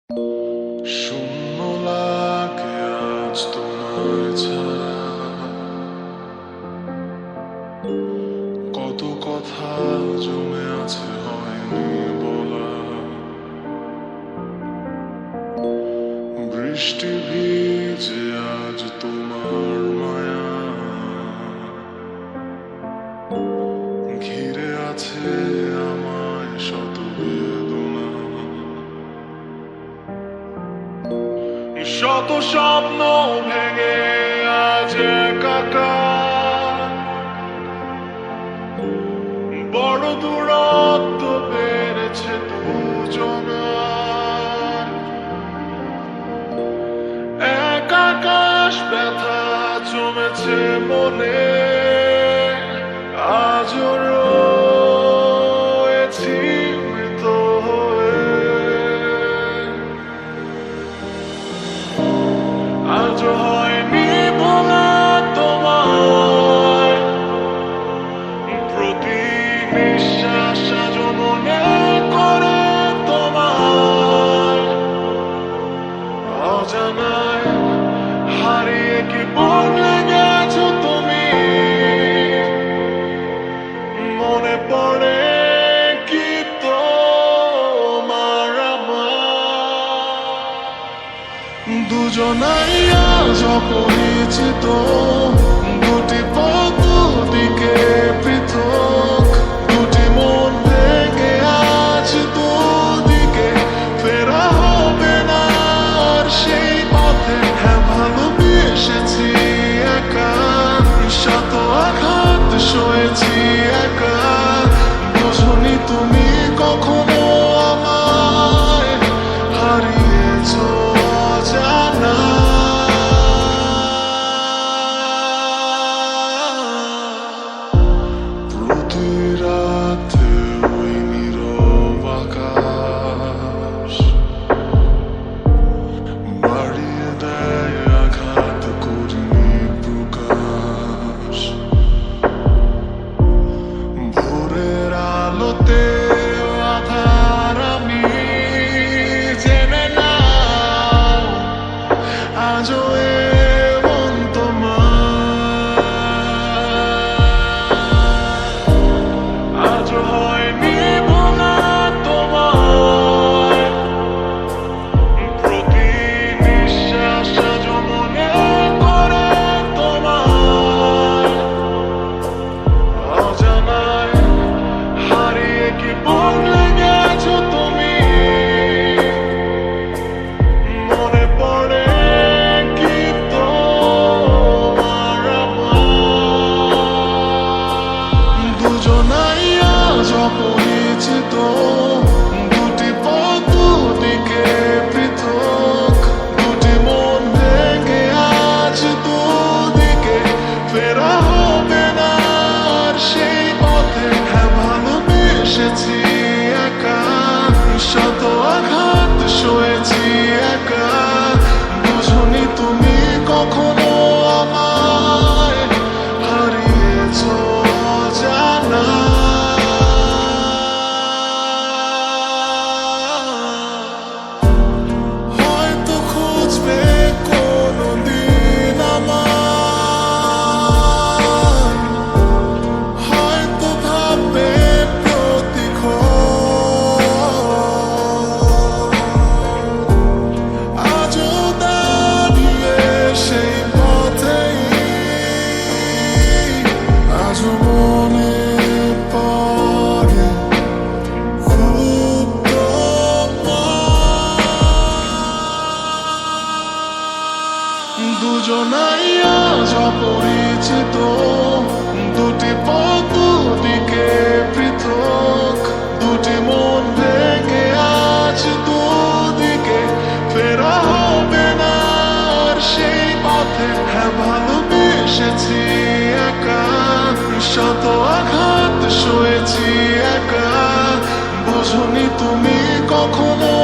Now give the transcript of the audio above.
শূন্য লাগে আজ তোমায় ছাড়া, কত কথা জমে আছে হয়নি বলা। বৃষ্টি ভিজে আজ তোমার মায়া, ঘিরে আছে আমায় শত বেদনা। শত স্বপ্ন ভেঙে আজ একাকার, বড় দূরত্ব বেড়েছে দুজনার। এক আকাশ ব্যথা জমেছে মনে, আজও রয়েছি মৃত হয়ে। আজও হয়নি বলা তোমায়, প্রতি নিঃশ্বাস আজও মনে করে তোমায়। অজানায় হারিয়ে কি বদলে গেছো তুমি, মনে পড়ে কি তোমার আমার। দুজনাই আজ অপরিচিত, দুটি পথ দুদিকে পৃথক। দুটি মন ভেঙে আজ দুদিকে, ফেরা হবে না আর সেই পথে। হ্যাঁ, ভালোবেসেছি একা, শত আঘাত সয়েছি একা। বোঝনি তুমি কখনো আমায়, হারিয়েছো অজানা। প্রতি রাতে ওই নীরব আকাশ বাড়িয়ে দেয় আঘাত করিনি প্রকাশ। ভোরের আলোতে আধার আমি জেনে নাও, আজও এমন তোমার। আজও হয়নি বলা তোমায়, প্রতি নিঃশ্বাস আজও মনে করে তোমায়। অজানায় হারিয়ে কি বদলে গেছো তুমি, মনে পড়ে কি তোমার আমার। দুজনাই আজ অপরিচিত, দুটি পথ দুদিকে পৃথক। দুটি মন ভেঙে আজ দুদিকে, ফেরা হবে না আর সেই পথে। হ্যাঁ, ভালোবেসেছি একা, শত আঘাত সয়েছি একা। বুঝনি তুমি কখনো আমায়, হারিয়েছো অজানা। হয়তো খুঁজবে কোনোদিন আমায়, হয়তো ভাববে প্রতিক্ষণ। আজও দাঁড়িয়ে সেই পথেই, আজও মনে পড়ে খুব তোমায়। দুজনাই আজ অপরিচিত, দুটি পথ দুদিকে পৃথক। দুটি মন ভেঙে আজ দুদিকে, ফেরা হবে না আর সেই পথে। হ্যাঁ, ভালোবেসেছি একা, শত আঘাত সয়েছি একা। বোঝনি তুমি কখনো